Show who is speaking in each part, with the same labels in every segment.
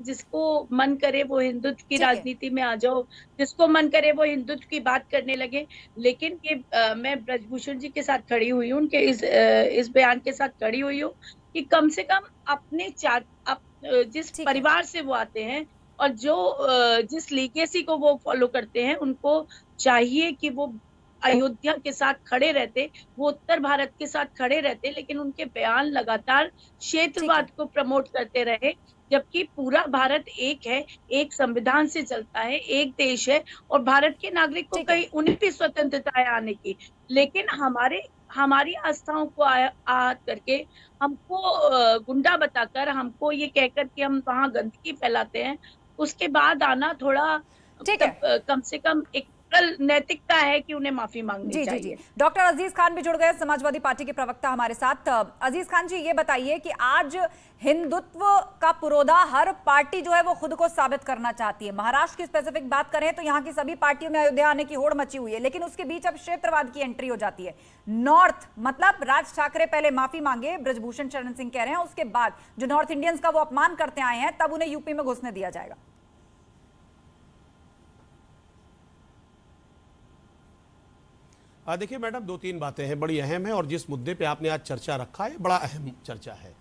Speaker 1: जिसको मन करे वो हिंदुत्व की
Speaker 2: ठीक है।
Speaker 1: राजनीति में आ जाओ, जिसको मन करे वो हिंदुत्व की बात करने लगे। लेकिन ये मैं ब्रजभूषण जी के साथ खड़ी हुई हूँ, उनके इस बयान के साथ खड़ी हुई हूँ कि कम से कम अपने जिस
Speaker 2: ठीक है।
Speaker 1: परिवार से वो आते हैं और जो जिस लीगेसी को वो फॉलो करते हैं, उनको चाहिए कि वो अयोध्या के साथ खड़े रहते, वो उत्तर भारत के साथ खड़े रहते, लेकिन उनके बयान लगातार
Speaker 2: ठीक है।
Speaker 1: क्षेत्रवाद को प्रमोट करते रहे। जबकि पूरा भारत एक है, एक संविधान से चलता है, एक देश है, और भारत के नागरिक को
Speaker 2: ठीक है।
Speaker 1: कहीं उन्हें भी स्वतंत्रता है आने की। लेकिन हमारी आस्थाओं को आहत करके, हमको गुंडा बताकर, हमको ये कहकर कि हम वहां गंदगी फैलाते हैं, उसके बाद आना थोड़ा,
Speaker 2: ठीक है।
Speaker 1: तब कम से कम एक नैतिकता है कि उन्हें माफी मांगनी
Speaker 2: जी जी जी।
Speaker 1: चाहिए।
Speaker 2: डॉक्टर अजीज खान भी जुड़ गए, समाजवादी पार्टी के प्रवक्ता हमारे साथ। अजीज खान जी, ये बताइए कि आज हिंदुत्व का पुरोधा हर पार्टी जो है वो खुद को साबित करना चाहती है। महाराष्ट्र की स्पेसिफिक बात करें तो यहाँ की सभी पार्टियों में अयोध्या आने की होड़ मची हुई है, लेकिन उसके बीच अब क्षेत्रवाद की एंट्री हो जाती है। नॉर्थ मतलब राज ठाकरे पहले माफी मांगे, ब्रजभूषण शरण सिंह कह रहे हैं, उसके बाद जो नॉर्थ इंडियंस का वो अपमान करते आए हैं, तब उन्हें यूपी में घुसने दिया जाएगा।
Speaker 3: देखिए मैडम, दो तीन बातें हैं, बड़ी अहम है, और जिस मुद्दे पे आपने आज चर्चा रखा है बड़ा अहम चर्चा है।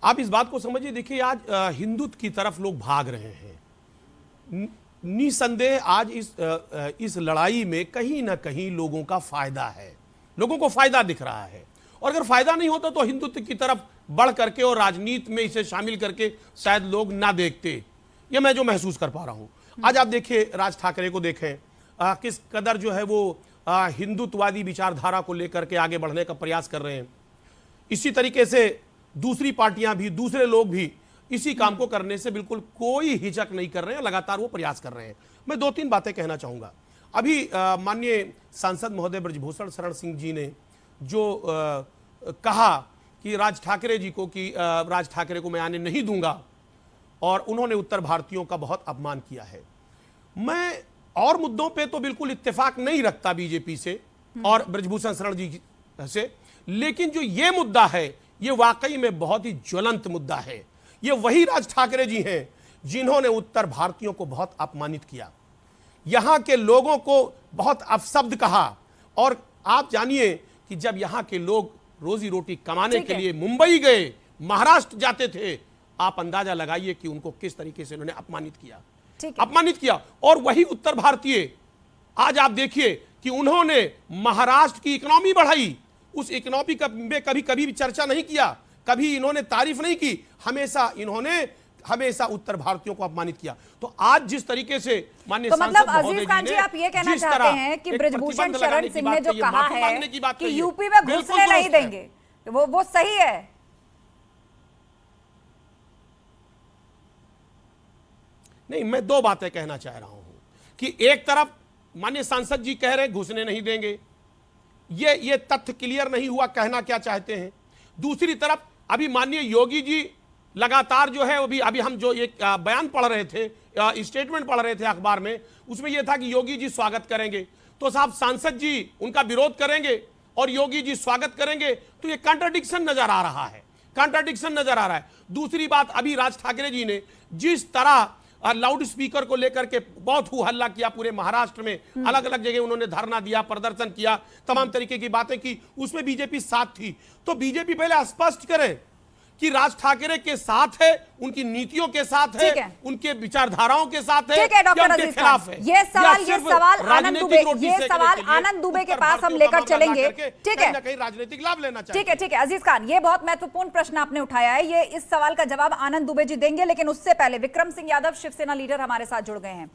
Speaker 3: आप इस बात को समझिए, देखिए आज हिंदुत्व की तरफ लोग भाग रहे हैं। निसंदेह आज इस लड़ाई में कहीं ना कहीं लोगों का फायदा है, लोगों को फायदा दिख रहा है। और अगर फायदा नहीं होता तो हिंदुत्व की तरफ बढ़ करके और राजनीति में इसे शामिल करके शायद लोग ना देखते। ये मैं जो महसूस कर पा रहा हूं। आज आप देखिए, राज ठाकरे को देखें, किस कदर जो है वो हिंदुत्ववादी विचारधारा को लेकर के आगे बढ़ने का प्रयास कर रहे हैं। इसी तरीके से दूसरी पार्टियां भी, दूसरे लोग भी इसी काम को करने से बिल्कुल कोई हिचक नहीं कर रहे हैं, लगातार वो प्रयास कर रहे हैं। मैं दो तीन बातें कहना चाहूंगा। अभी माननीय सांसद महोदय ब्रजभूषण शरण सिंह जी ने जो कहा कि राज ठाकरे जी को कि राज ठाकरे को मैं आने नहीं दूंगा, और उन्होंने उत्तर भारतीयों का बहुत अपमान किया है। मैं और मुद्दों पे तो बिल्कुल इत्तेफाक नहीं रखता बीजेपी से और ब्रजभूषण शरण जी से, लेकिन जो ये मुद्दा है ये वाकई में बहुत ही ज्वलंत मुद्दा है। ये वही राज ठाकरे जी हैं जिन्होंने उत्तर भारतीयों को बहुत अपमानित किया, यहां के लोगों को बहुत अपशब्द कहा। और आप जानिए कि जब यहां के लोग रोजी रोटी कमाने के लिए मुंबई गए, महाराष्ट्र जाते थे, आप अंदाजा लगाइए कि उनको किस तरीके से उन्होंने अपमानित किया। और वही उत्तर भारतीय, आज आप देखिए कि उन्होंने महाराष्ट्र की इकोनॉमी बढ़ाई, उस इकोनॉमी में कभी कभी भी चर्चा नहीं किया, कभी इन्होंने तारीफ नहीं की, हमेशा उत्तर भारतीयों को अपमानित किया। तो आज जिस तरीके से माननीय
Speaker 2: मतलब अजीज खान जी, आप ये कहना चाहते हैं कि ब्रजभूषण शरण सिंह ने जो कहा है कि यूपी में घुसने नहीं देंगे, वो सही है?
Speaker 3: नहीं, मैं दो बातें कहना चाह रहा हूं कि एक तरफ माननीय सांसद जी कह रहे घुसने नहीं देंगे, ये तथ्य क्लियर नहीं हुआ, कहना क्या चाहते हैं। दूसरी तरफ अभी माननीय योगी जी लगातार जो है, अभी हम जो एक बयान पढ़ रहे थे, स्टेटमेंट पढ़ रहे थे अखबार में, उसमें यह था कि योगी जी स्वागत करेंगे। तो साहब, सांसद जी उनका विरोध करेंगे और योगी जी स्वागत करेंगे, तो ये कॉन्ट्रडिक्शन नजर आ रहा है। दूसरी बात, अभी राज ठाकरे जी ने जिस तरह लाउड स्पीकर को लेकर के बहुत हु हल्ला किया पूरे महाराष्ट्र में, अलग अलग जगह उन्होंने धरना दिया, प्रदर्शन किया, तमाम तरीके की बातें की, उसमें बीजेपी साथ थी। तो बीजेपी पहले स्पष्ट करे कि राज ठाकरे के साथ है, उनकी नीतियों के साथ है, उनके विचारधाराओं के साथ है,
Speaker 2: डॉक्टर अजीज खान, ये सवाल आनंद दुबे के पास हम लेकर चलेंगे। ठीक है,
Speaker 3: कहीं राजनीतिक लाभ लेना चाहिए।
Speaker 2: ठीक है अजीज खान, ये बहुत महत्वपूर्ण प्रश्न आपने उठाया है, ये इस सवाल का जवाब आनंद दुबे जी देंगे, लेकिन उससे पहले विक्रम सिंह यादव शिवसेना लीडर हमारे साथ जुड़ गए हैं।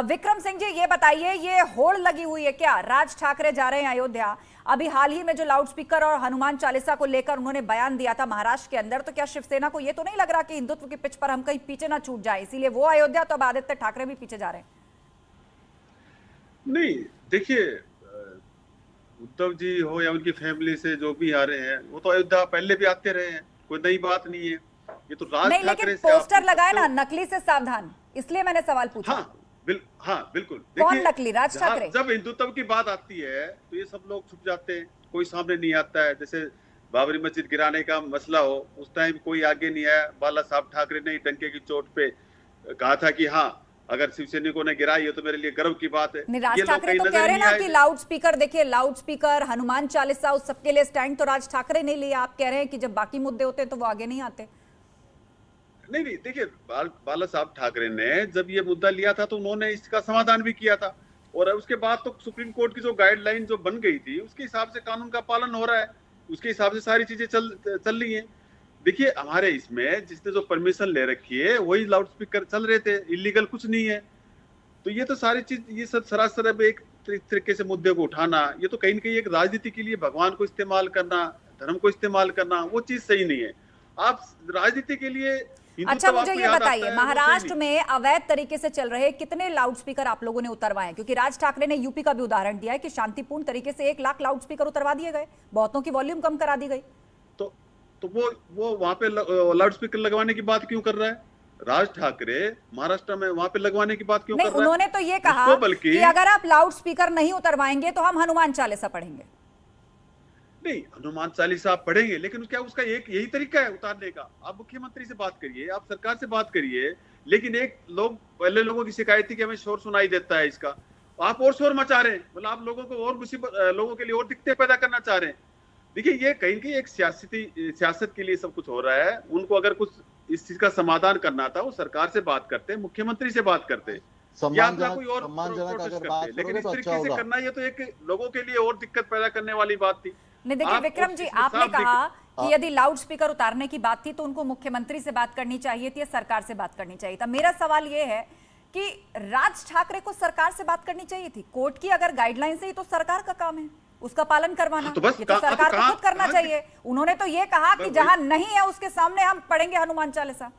Speaker 2: विक्रम सिंह जी, ये बताइए, ये होड़ लगी हुई है क्या? राज ठाकरे जा रहे हैं अयोध्या, अभी हाल ही में जो लाउडस्पीकर और हनुमान चालीसा को लेकर उन्होंने बयान दिया था महाराष्ट्र के अंदर, तो क्या शिवसेना को ये तो नहीं लग रहा कि हिंदुत्व की पिच पर हम कहीं पीछे ना छूट जाए, इसीलिए वो अयोध्या, तो अब आदित्य ठाकरे भी पीछे जा रहे हैं?
Speaker 4: नहीं, देखिए, उद्धव जी हो या उनकी फैमिली से जो भी आ रहे हैं, वो तो अयोध्या पहले भी आते रहे हैं, कोई नई बात नहीं है। ये तो राज ठाकरे से
Speaker 2: पोस्टर लगाए ना, नकली से सावधान, इसलिए मैंने सवाल पूछा।
Speaker 4: हाँ बिल्कुल।
Speaker 2: कौन नकली? राज ठाकरे?
Speaker 4: जब हिंदुत्व की बात आती है तो ये सब लोग छुप जाते हैं, कोई सामने नहीं आता है। जैसे बाबरी मस्जिद गिराने का मसला हो, उस टाइम कोई आगे नहीं आया। बाला साहब ठाकरे ने डंके की चोट पे कहा था कि हाँ, अगर शिवसैनिकों ने गिराई है तो मेरे लिए गर्व की बात है।
Speaker 2: राज ठाकरे तो कह रहे हैं ना कि लाउड स्पीकर, देखिए लाउड स्पीकर, हनुमान चालीसा, उस सबके लिए स्टैंड तो राज ठाकरे नहीं लिया। आप कह रहे हैं कि जब बाकी मुद्दे होते हैं तो वो आगे नहीं आते।
Speaker 4: नहीं, देखिए बाला साहब ठाकरे ने जब ये मुद्दा लिया था तो उन्होंने इसका समाधान भी किया था, और उसके बाद तो सुप्रीम कोर्ट की जो गाइडलाइन जो बन गई थी उसके हिसाब से कानून का पालन हो रहा है, उसके हिसाब से सारी चीजें चल रही हैं। देखिए हमारे इसमें जिसने जो परमिशन ले रखी है वही लाउड स्पीकर चल रहे थे, इलीगल कुछ नहीं है। तो ये तो सारी चीज, ये सब सरासर अब एक तरीके से मुद्दे को उठाना, ये तो कहीं न कहीं एक राजनीति के लिए भगवान को इस्तेमाल करना, धर्म को इस्तेमाल करना, वो चीज सही नहीं है। आप राजनीति के लिए
Speaker 2: अच्छा, मुझे ये बताइए, महाराष्ट्र में अवैध तरीके से चल रहे कितने लाउड स्पीकर आप लोगों ने उतरवाए? क्योंकि राज ठाकरे ने यूपी का भी उदाहरण दिया है कि शांतिपूर्ण तरीके से 1 लाख लाउड स्पीकर उतरवा दिए गए, बहुतों की वॉल्यूम कम करा दी गई।
Speaker 4: तो वो वहां पे लाउड स्पीकर लगवाने की बात क्यों कर रहा है राज ठाकरे? महाराष्ट्र में वहां पे लगवाने की बात क्यों कर रहा है?
Speaker 2: उन्होंने तो ये कहा कि अगर आप लाउड स्पीकर नहीं उतरवाएंगे तो हम हनुमान चालीसा पढ़ेंगे।
Speaker 4: नहीं, हनुमान चालीसा आप पढ़ेंगे, लेकिन क्या उसका एक यही तरीका है उतारने का? आप मुख्यमंत्री से बात करिए, आप सरकार से बात करिए, लेकिन पहले लोगों की शिकायत थी कि हमें शोर सुनाई देता है इसका, आप और शोर मचा रहे हैं, मतलब आप लोगों को और मुसीबत, लोगों के लिए और दिक्कतें पैदा करना चाह रहे हैं। देखिए ये कहीं की एक सियासत के लिए सब कुछ हो रहा है। उनको अगर कुछ इस चीज का समाधान करना था वो सरकार से बात करते, मुख्यमंत्री से बात करते, या अपना कोई और प्रोटेस्ट करते, लेकिन इस तरीके से करना ये तो एक लोगों के लिए और दिक्कत पैदा करने वाली बात थी।
Speaker 2: नहीं, देखिए विक्रम जी, आपने कहा कि यदि लाउड स्पीकर उतारने की बात थी तो उनको मुख्यमंत्री से बात करनी चाहिए थी या सरकार से बात करनी चाहिए था। मेरा सवाल ये है कि राज ठाकरे को सरकार से बात करनी चाहिए थी। कोर्ट की अगर गाइडलाइंस है तो सरकार का काम है उसका पालन करवाना, ये तो सरकार को खुद करना चाहिए। उन्होंने तो ये कहा कि जहां नहीं है उसके सामने हम पढ़ेंगे हनुमान चालीसा।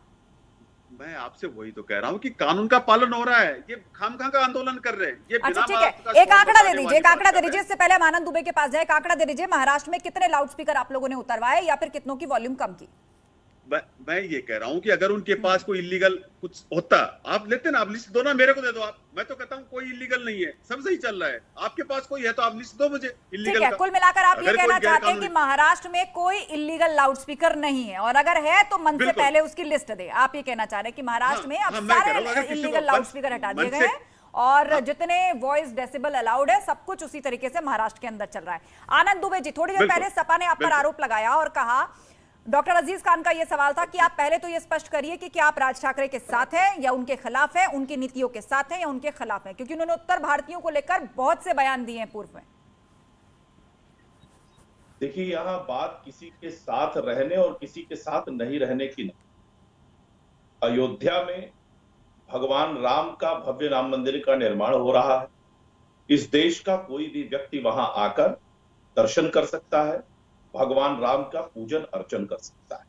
Speaker 4: मैं आपसे वही तो कह रहा हूँ कि कानून का पालन हो रहा है, ये खामखा का आंदोलन कर रहे हैं। ये
Speaker 2: अच्छा ठीक है, एक आंकड़ा दे दीजिए, एक आंकड़ा दे दीजिए, इससे पहले हम आनंद दुबे के पास जाए। एक आंकड़ा दे दीजिए, महाराष्ट्र में कितने लाउड स्पीकर आप लोगों ने उतरवाए या फिर कितनों की वॉल्यूम कम की?
Speaker 4: मैं ये कह रहा हूँ कि अगर उनके पास कोई इलीगल कुछ होता, आप लेते ना, आप लिस्ट दो ना, मेरे को दे दो आप। मैं तो कहता हूँ कोई इलीगल नहीं है, सब सही चल रहा है। आपके पास कोई है तो आप लिस्ट दो मुझे इलीगल का।
Speaker 2: कुल मिलाकर आप ये कहना चाहते हैं कि महाराष्ट्र में कोई इलीगल लाउड स्पीकर नहीं है, और अगर है तो मन से पहले उसकी लिस्ट दे। आप ये कहना चाह रहे हैं कि महाराष्ट्र में अब सारे इलीगल लाउड स्पीकर हटा दिए गए हैं और जितने वॉइस डेसिबल अलाउड है सब कुछ उसी तरीके से महाराष्ट्र के अंदर चल रहा है। आनंद दुबे जी, थोड़ी देर पहले सपा ने आप पर आरोप लगाया और कहा, डॉक्टर अजीज खान का यह सवाल था कि आप पहले तो यह स्पष्ट करिए कि क्या आप राज ठाकरे के साथ हैं या उनके खिलाफ हैं, उनकी नीतियों के साथ हैं या उनके खिलाफ हैं, क्योंकि उन्होंने उत्तर भारतीयों को लेकर बहुत से बयान दिए हैं पूर्व में।
Speaker 5: देखिए, यहाँ बात किसी के साथ रहने और किसी के साथ नहीं रहने की नहीं। अयोध्या में भगवान राम का भव्य राम मंदिर का निर्माण हो रहा है। इस देश का कोई भी व्यक्ति वहां आकर दर्शन कर सकता है, भगवान राम का पूजन अर्चन कर सकता है।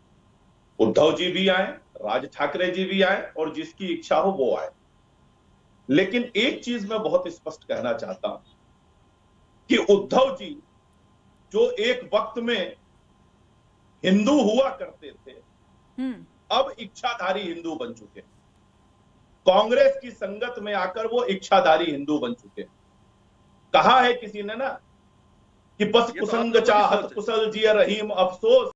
Speaker 5: उद्धव जी भी आए, राज ठाकरे जी भी आए, और जिसकी इच्छा हो वो आए। लेकिन एक चीज मैं बहुत स्पष्ट कहना चाहता हूं कि उद्धव जी जो एक वक्त में हिंदू हुआ करते थे, अब इच्छाधारी हिंदू बन चुके। कांग्रेस की संगत में आकर वो इच्छाधारी हिंदू बन चुके। कहा है किसी ने ना कि बस कुसंग चाहत कुशल जिय रहीम अफसोस।